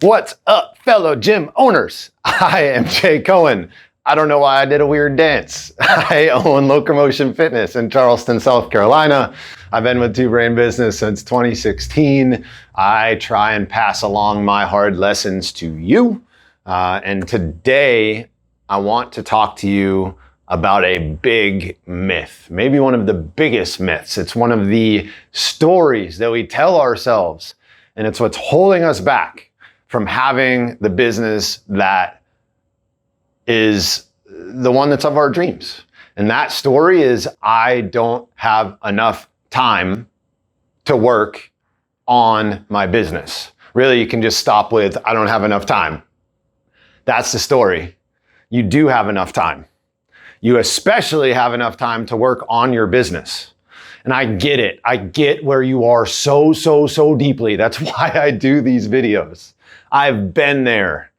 What's up, fellow gym owners? I am Jay Cohen. I don't know why I did a weird dance. I own Locomotion Fitness in Charleston, South Carolina. I've been with Two Brain Business since 2016. I try and pass along my hard lessons to you. And today I want to talk to you about a big myth, maybe one of the biggest myths. It's one of the stories that we tell ourselves, and it's what's holding us back from having the business that is the one that's of our dreams. And that story is, I don't have enough time to work on my business. Really, you can just stop with, I don't have enough time. That's the story. You do have enough time. You especially have enough time to work on your business. And I get it. I get where you are so deeply. That's why I do these videos. I've been there.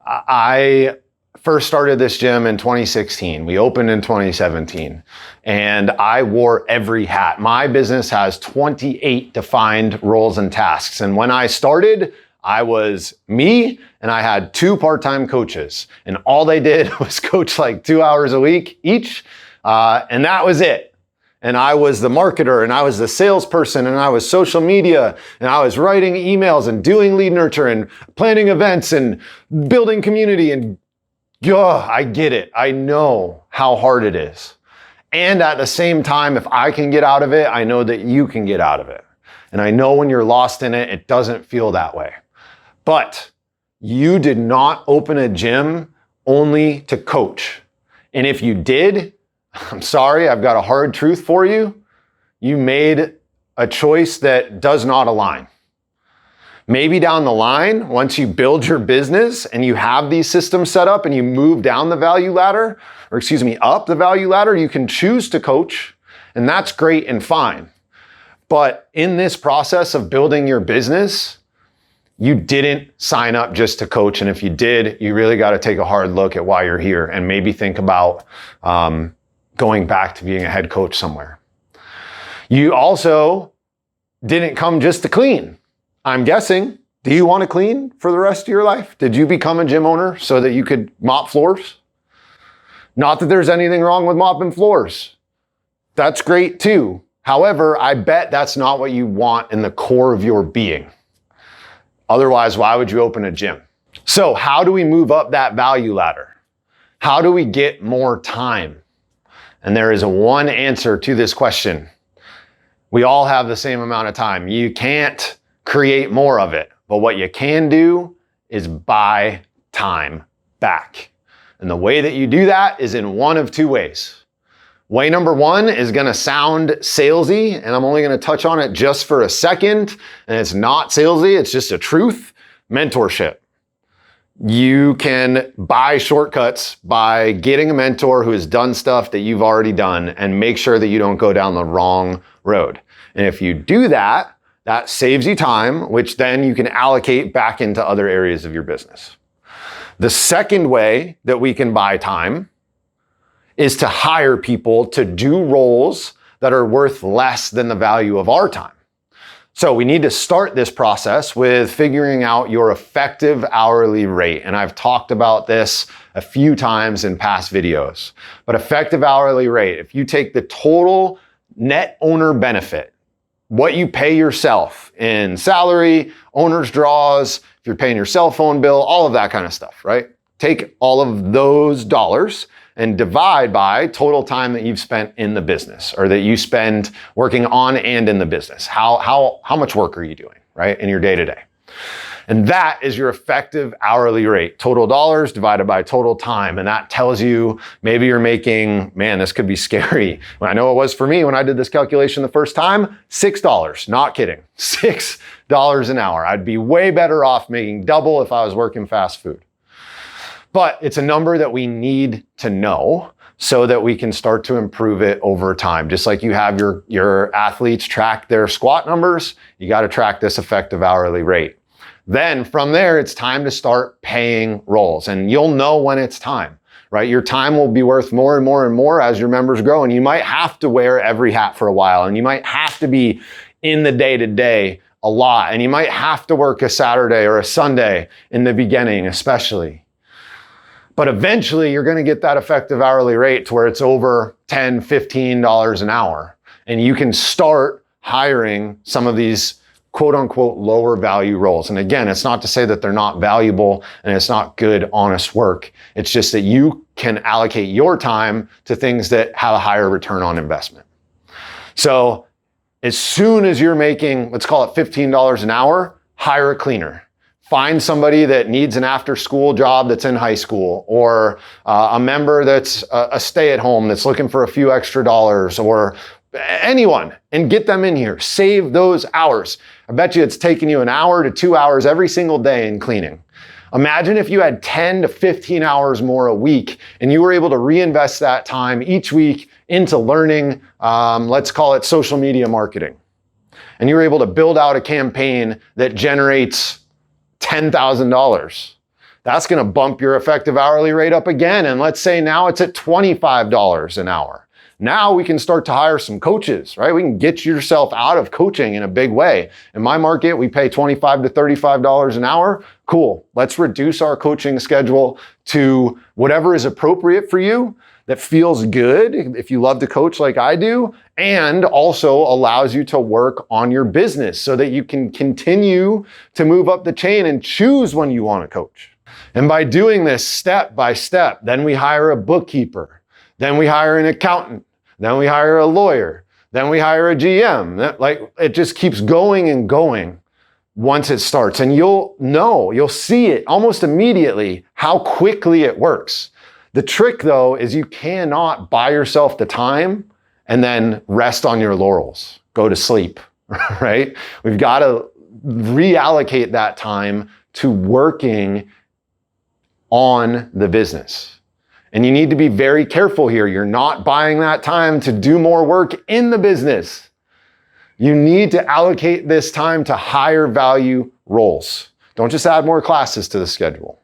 I first started this gym in 2016. We opened in 2017, and I wore every hat. My business has 28 defined roles and tasks. And when I started, I was me, and I had 2 part-time coaches, and all they did was coach like 2 hours a week each, and that was it. And I was the marketer, and I was the salesperson, and I was social media, and I was writing emails and doing lead nurture and planning events and building community. And I get it. I know how hard it is. And at the same time, if I can get out of it, I know that you can get out of it. And I know when you're lost in it, it doesn't feel that way. But you did not open a gym only to coach. And if you did, I'm sorry, I've got a hard truth for you. You made a choice that does not align. Maybe down the line, once you build your business and you have these systems set up and you move down the value ladder, up the value ladder, you can choose to coach, and that's great and fine. But in this process of building your business, you didn't sign up just to coach. And if you did, you really got to take a hard look at why you're here and maybe think about going back to being a head coach somewhere. You also didn't come just to clean. I'm guessing, do you want to clean for the rest of your life? Did you become a gym owner so that you could mop floors? Not that there's anything wrong with mopping floors. That's great too. However, I bet that's not what you want in the core of your being. Otherwise, why would you open a gym? So how do we move up that value ladder? How do we get more time? And there is one answer to this question. We all have the same amount of time. You can't create more of it, but what you can do is buy time back. And the way that you do that is in one of 2 ways. Way number 1 is gonna sound salesy, and I'm only gonna touch on it just for a second, and it's not salesy, it's just a truth: mentorship. You can buy shortcuts by getting a mentor who has done stuff that you've already done and make sure that you don't go down the wrong road. And if you do that, that saves you time, which then you can allocate back into other areas of your business. The second way that we can buy time is to hire people to do roles that are worth less than the value of our time. So we need to start this process with figuring out your effective hourly rate. And I've talked about this a few times in past videos. But effective hourly rate, if you take the total net owner benefit, what you pay yourself in salary, owner's draws, if you're paying your cell phone bill, all of that kind of stuff, right? Take all of those dollars and divide by total time that you've spent in the business, or that you spend working on and in the business. How much work are you doing, right, in your day-to-day? And that is your effective hourly rate. Total dollars divided by total time. And that tells you maybe you're making, man, this could be scary. I know it was for me when I did this calculation the first time, $6, not kidding, $6 an hour. I'd be way better off making double if I was working fast food. But it's a number that we need to know so that we can start to improve it over time. Just like you have your athletes track their squat numbers, you got to track this effective hourly rate. Then from there, it's time to start paying roles, and you'll know when it's time, right? Your time will be worth more and more and more as your members grow, and you might have to wear every hat for a while, and you might have to be in the day-to-day a lot. And you might have to work a Saturday or a Sunday in the beginning, especially. But eventually you're going to get that effective hourly rate to where it's over $10, $15 an hour. And you can start hiring some of these quote unquote lower value roles. And again, it's not to say that they're not valuable and it's not good, honest work. It's just that you can allocate your time to things that have a higher return on investment. So as soon as you're making, let's call it $15 an hour, hire a cleaner. Find somebody that needs an after-school job that's in high school, or a member that's a stay-at-home that's looking for a few extra dollars, or anyone, and get them in here. Save those hours. I bet you it's taking you an hour to 2 hours every single day in cleaning. Imagine if you had 10 to 15 hours more a week and you were able to reinvest that time each week into learning, let's call it social media marketing. And you were able to build out a campaign that generates $10,000. That's going to bump your effective hourly rate up again. And let's say now it's at $25 an hour. Now we can start to hire some coaches, right? We can get yourself out of coaching in a big way. In my market, we pay $25 to $35 an hour. Cool. Let's reduce our coaching schedule to whatever is appropriate for you, that feels good if you love to coach like I do, and also allows you to work on your business so that you can continue to move up the chain and choose when you want to coach. And by doing this step by step, then we hire a bookkeeper, then we hire an accountant, then we hire a lawyer, then we hire a GM. Like, it just keeps going and going once it starts. And you'll see it almost immediately how quickly it works. The trick, though, is you cannot buy yourself the time and then rest on your laurels, go to sleep, right? We've got to reallocate that time to working on the business. And you need to be very careful here. You're not buying that time to do more work in the business. You need to allocate this time to higher value roles. Don't just add more classes to the schedule.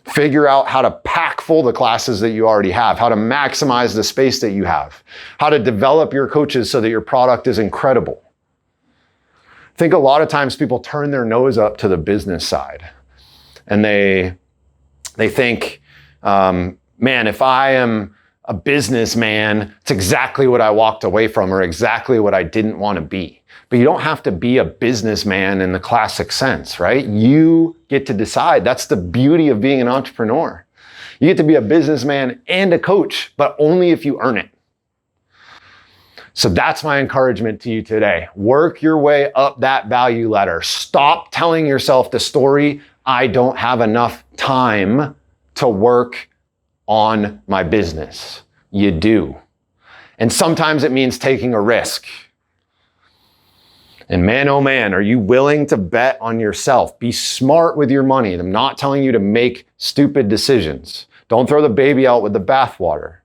Figure out how to pack full the classes that you already have, how to maximize the space that you have, how to develop your coaches so that your product is incredible. I think a lot of times people turn their nose up to the business side and they think, man, if I am a businessman, it's exactly what I walked away from or exactly what I didn't want to be. But you don't have to be a businessman in the classic sense, right? You get to decide. That's the beauty of being an entrepreneur. You get to be a businessman and a coach, but only if you earn it. So that's my encouragement to you today. Work your way up that value ladder. Stop telling yourself the story, I don't have enough time to work on my business. You do. And sometimes it means taking a risk. And man, oh man, are you willing to bet on yourself? Be smart with your money. I'm not telling you to make stupid decisions. Don't throw the baby out with the bathwater.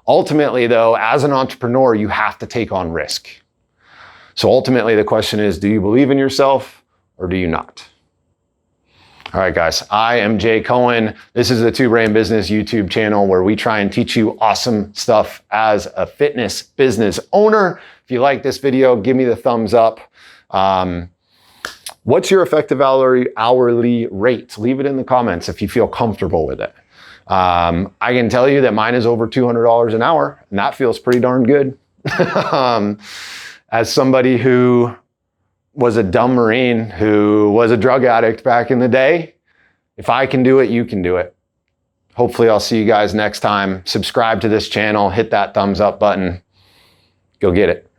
Ultimately, though, as an entrepreneur, you have to take on risk. So ultimately, the question is, do you believe in yourself or do you not? All right, guys, I am Jay Cohen. This is the Two Brain Business YouTube channel where we try and teach you awesome stuff as a fitness business owner. If you like this video, give me the thumbs up. What's your effective hourly rate? Leave it in the comments if you feel comfortable with it. I can tell you that mine is over $200 an hour, and that feels pretty darn good. As somebody who was a dumb Marine, who was a drug addict back in the day, if I can do it, you can do it. Hopefully I'll see you guys next time. Subscribe to this channel, hit that thumbs up button. Go get it.